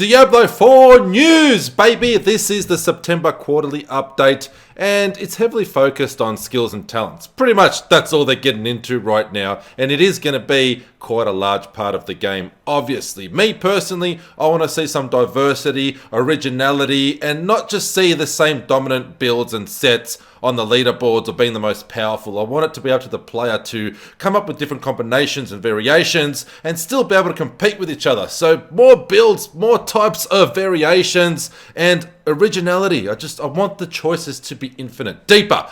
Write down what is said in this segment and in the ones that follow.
Diablo 4 news, baby! This is the September quarterly update, and it's heavily focused on skills and talents. Pretty much that's all they're getting into right now, and it is going to be quite a large part of the game, obviously. Me personally, I want to see some diversity, originality, and not just see the same dominant builds and sets on the leaderboards or being the most powerful. I want it to be up to the player to come up with different combinations and variations and still be able to compete with each other. So more builds, more types of variations, and originality. I want the choices to be infinite. Deeper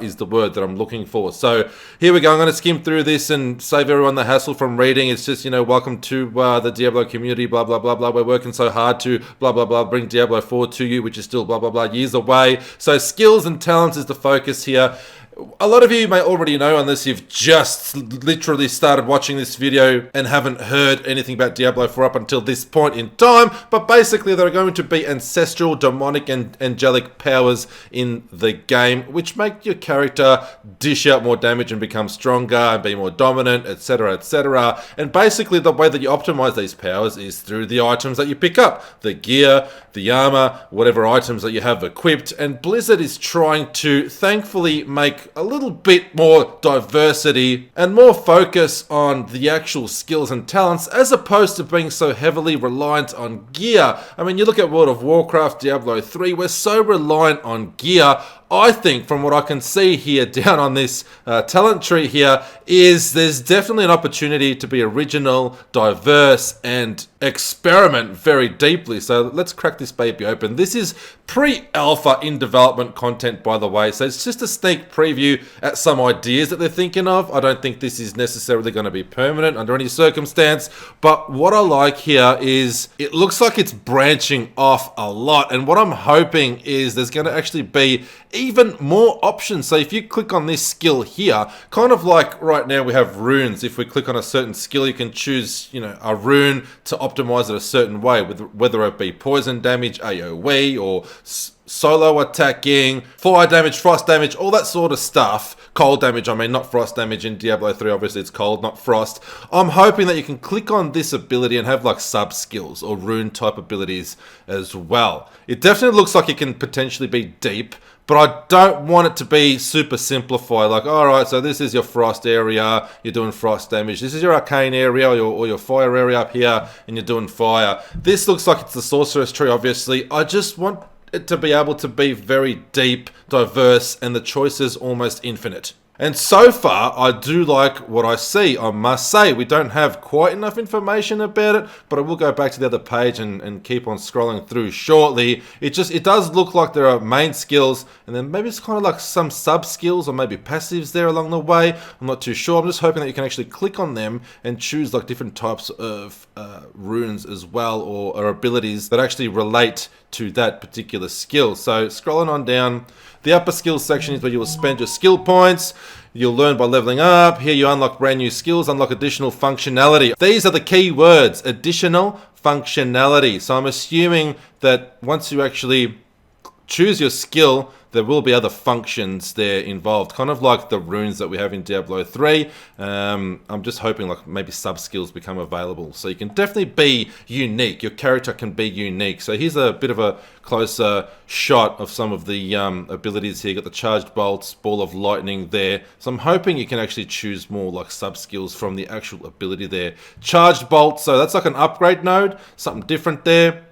is the word that I'm looking for. So here we go. I'm going to skim through this and save everyone the hassle from reading. It's just, welcome to the Diablo community, blah, blah, blah, blah. We're working so hard to blah, blah, blah, bring Diablo 4 to you, which is still blah, blah, blah, years away. So skills and talents is the focus here. A lot of you may already know, unless you've just literally started watching this video and haven't heard anything about Diablo 4 up until this point in time, but basically there are going to be ancestral, demonic, and angelic powers in the game, which make your character dish out more damage and become stronger and be more dominant, etc, etc. And basically the way that you optimize these powers is through the items that you pick up, the gear, the armor, whatever items that you have equipped, and Blizzard is trying to thankfully make a little bit more diversity and more focus on the actual skills and talents, as opposed to being so heavily reliant on gear. I mean, you look at World of Warcraft, Diablo 3, we're so reliant on gear. I think from what I can see here down on this talent tree here is there's definitely an opportunity to be original, diverse, and experiment very deeply. So let's crack this baby open. This is pre-alpha in development content, by the way. So it's just a sneak preview at some ideas that they're thinking of. I don't think this is necessarily going to be permanent under any circumstance. But what I like here is it looks like it's branching off a lot. And what I'm hoping is there's going to actually be even more options. So if you click on this skill here, kind of like right now we have runes. If we click on a certain skill, you can choose, a rune to optimize it a certain way, whether it be poison damage, AoE, or solo attacking, fire damage, frost damage, all that sort of stuff. Cold damage, I mean, not frost damage. In Diablo 3, obviously it's cold, not frost. I'm hoping that you can click on this ability and have like sub skills or rune type abilities as well. It definitely looks like it can potentially be deep, but I don't want it to be super simplified. Like, all right, so this is your frost area, you're doing frost damage. This is your arcane area or your fire area up here, and you're doing fire. This looks like it's the sorceress tree, obviously. I just want it to be able to be very deep, diverse, and the choices almost infinite. And so far, I do like what I see. I must say, we don't have quite enough information about it, but I will go back to the other page and keep on scrolling through shortly. It does look like there are main skills, and then maybe it's kind of like some sub-skills or maybe passives there along the way. I'm not too sure. I'm just hoping that you can actually click on them and choose like different types of runes as well, or abilities that actually relate to that particular skill. So scrolling on down, the upper skills section is where you will spend your skill points. You'll learn by leveling up. Here you unlock brand new skills, unlock additional functionality. These are the key words, additional functionality. So I'm assuming that once you actually choose your skill, there will be other functions there involved, kind of like the runes that we have in Diablo 3. I'm just hoping like maybe sub-skills become available. So you can definitely be unique. Your character can be unique. So here's a bit of a closer shot of some of the abilities here. You got the charged bolts, ball of lightning there. So I'm hoping you can actually choose more like sub-skills from the actual ability there. Charged bolt, so that's like an upgrade node, something different there.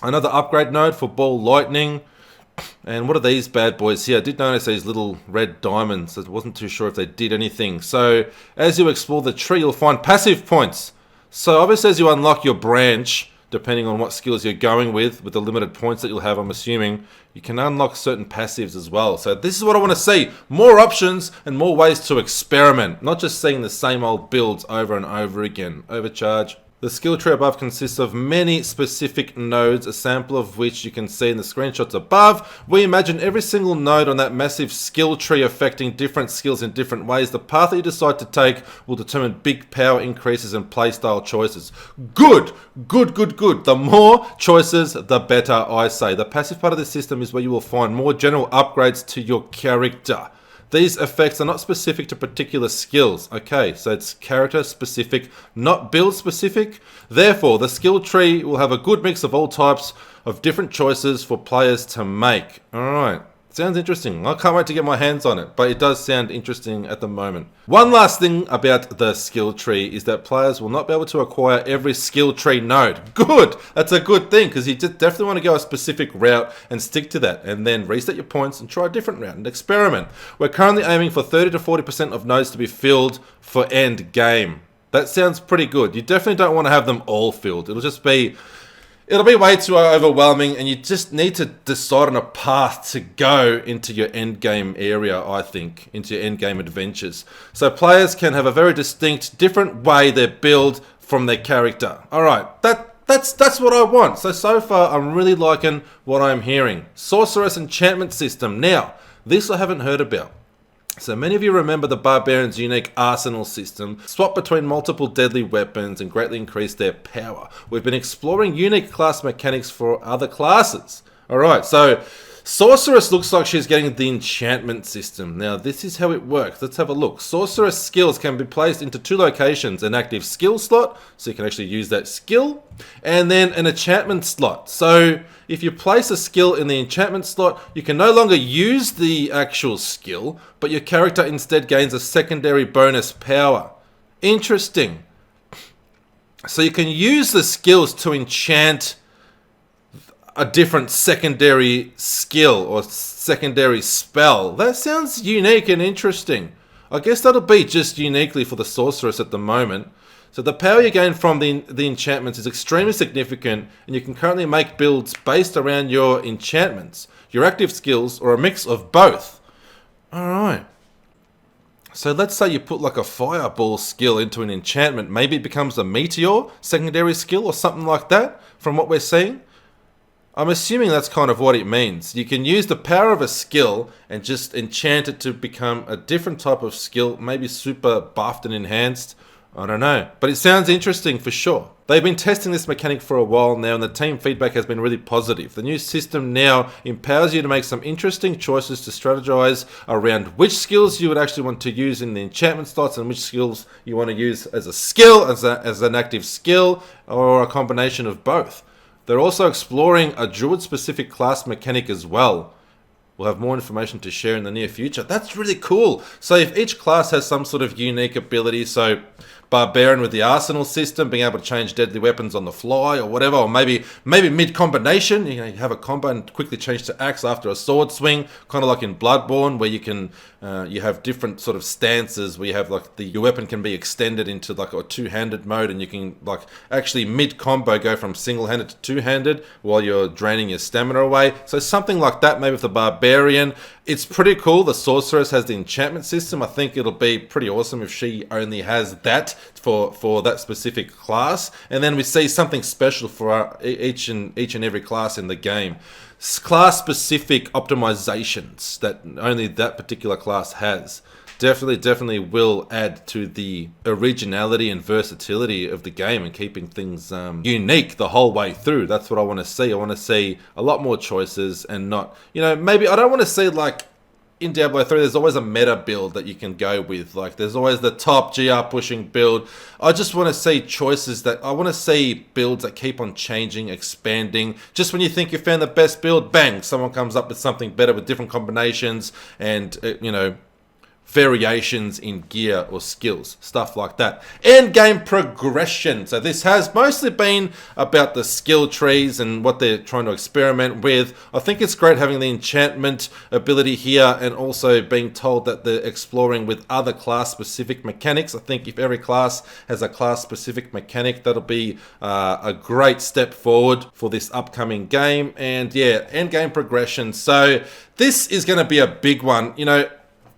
Another upgrade node for ball lightning. And what are these bad boys here? I did notice these little red diamonds. I wasn't too sure if they did anything. So as you explore the tree, you'll find passive points. So obviously as you unlock your branch, depending on what skills you're going with the limited points that you'll have, I'm assuming, you can unlock certain passives as well. So this is what I want to see. More options and more ways to experiment. Not just seeing the same old builds over and over again. Overcharge. The skill tree above consists of many specific nodes, a sample of which you can see in the screenshots above. We imagine every single node on that massive skill tree affecting different skills in different ways. The path that you decide to take will determine big power increases and playstyle choices. Good. The more choices, the better, I say. The passive part of the system is where you will find more general upgrades to your character. These effects are not specific to particular skills. Okay, so it's character specific, not build specific. Therefore, the skill tree will have a good mix of all types of different choices for players to make. Alright. Sounds interesting. I can't wait to get my hands on it, but it does sound interesting at the moment. One last thing about the skill tree is that players will not be able to acquire every skill tree node. Good! That's a good thing, because you definitely want to go a specific route and stick to that, and then reset your points and try a different route and experiment. We're currently aiming for 30 to 40% of nodes to be filled for end game. That sounds pretty good. You definitely don't want to have them all filled. It'll be way too overwhelming, and you just need to decide on a path to go into your end game area, I think, into your end game adventures. So players can have a very distinct, different way they build from their character. Alright, that's what I want. So far, I'm really liking what I'm hearing. Sorceress enchantment system. Now, this I haven't heard about. So many of you remember the Barbarian's unique arsenal system, swap between multiple deadly weapons and greatly increase their power. We've been exploring unique class mechanics for other classes. Alright, so Sorceress looks like she's getting the enchantment system. Now this is how it works. Let's have a look. Sorceress skills can be placed into two locations, an active skill slot, so you can actually use that skill, and then an enchantment slot. So if you place a skill in the enchantment slot, you can no longer use the actual skill, but your character instead gains a secondary bonus power. Interesting. So you can use the skills to enchant a different secondary skill or secondary spell. That sounds unique and interesting. I guess that'll be just uniquely for the sorceress at the moment. So the power you gain from the enchantments is extremely significant, and you can currently make builds based around your enchantments, your active skills, or a mix of both. Alright. So let's say you put like a fireball skill into an enchantment. Maybe it becomes a meteor secondary skill or something like that from what we're seeing. I'm assuming that's kind of what it means. You can use the power of a skill and just enchant it to become a different type of skill, maybe super buffed and enhanced. I don't know, but it sounds interesting for sure. They've been testing this mechanic for a while now, and the team feedback has been really positive. The new system now empowers you to make some interesting choices to strategize around which skills you would actually want to use in the enchantment slots and which skills you want to use as a skill, as an active skill, or a combination of both. They're also exploring a druid-specific class mechanic as well. We'll have more information to share in the near future. That's really cool. So if each class has some sort of unique ability, so Barbarian with the arsenal system, being able to change deadly weapons on the fly or whatever, or maybe mid-combination, you have a combo and quickly change to axe after a sword swing, kind of like in Bloodborne, where you can you have different sort of stances where you have like your weapon can be extended into like a two-handed mode, and you can like actually mid-combo go from single-handed to two-handed while you're draining your stamina away. So something like that, maybe with the Barbarian. It's pretty cool. The Sorceress has the enchantment system. I think it'll be pretty awesome if she only has that for that specific class. And then we see something special for each and every class in the game. Class-specific optimizations that only that particular class has. Definitely will add to the originality and versatility of the game and keeping things unique the whole way through. That's what I want to see. I want to see a lot more choices and not, maybe I don't want to see like in Diablo 3, there's always a meta build that you can go with. Like, there's always the top GR pushing build. I just want to see choices I want to see builds that keep on changing, expanding. Just when you think you found the best build, bang, someone comes up with something better with different combinations and, variations in gear or skills, stuff like that. End game progression. So this has mostly been about the skill trees and what they're trying to experiment with. I think it's great having the enchantment ability here and also being told that they're exploring with other class specific mechanics. I think if every class has a class specific mechanic, that'll be a great step forward for this upcoming game. And yeah, end game progression. So this is going to be a big one.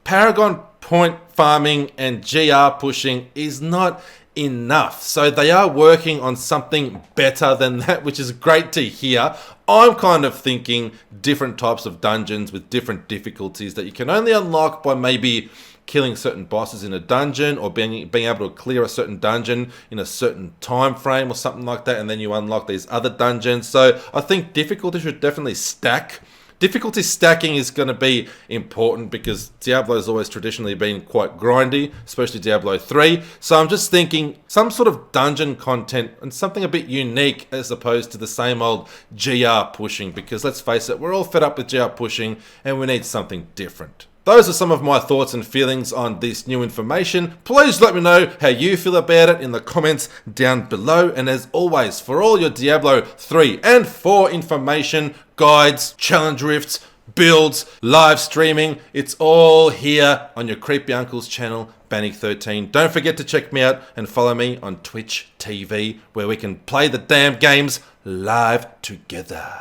Paragon point farming and GR pushing is not enough. So they are working on something better than that, which is great to hear. I'm kind of thinking different types of dungeons with different difficulties that you can only unlock by maybe killing certain bosses in a dungeon or being able to clear a certain dungeon in a certain time frame or something like that, and then you unlock these other dungeons. So I think difficulty should definitely stack Difficulty stacking is going to be important because Diablo's always traditionally been quite grindy, especially Diablo 3. So I'm just thinking some sort of dungeon content and something a bit unique as opposed to the same old GR pushing, because let's face it, we're all fed up with GR pushing and we need something different. Those are some of my thoughts and feelings on this new information. Please let me know how you feel about it in the comments down below. And as always, for all your Diablo 3 and 4 information, guides, challenge rifts, builds, live streaming, it's all here on your creepy uncle's channel, Bannick13. Don't forget to check me out and follow me on Twitch TV, where we can play the damn games live together.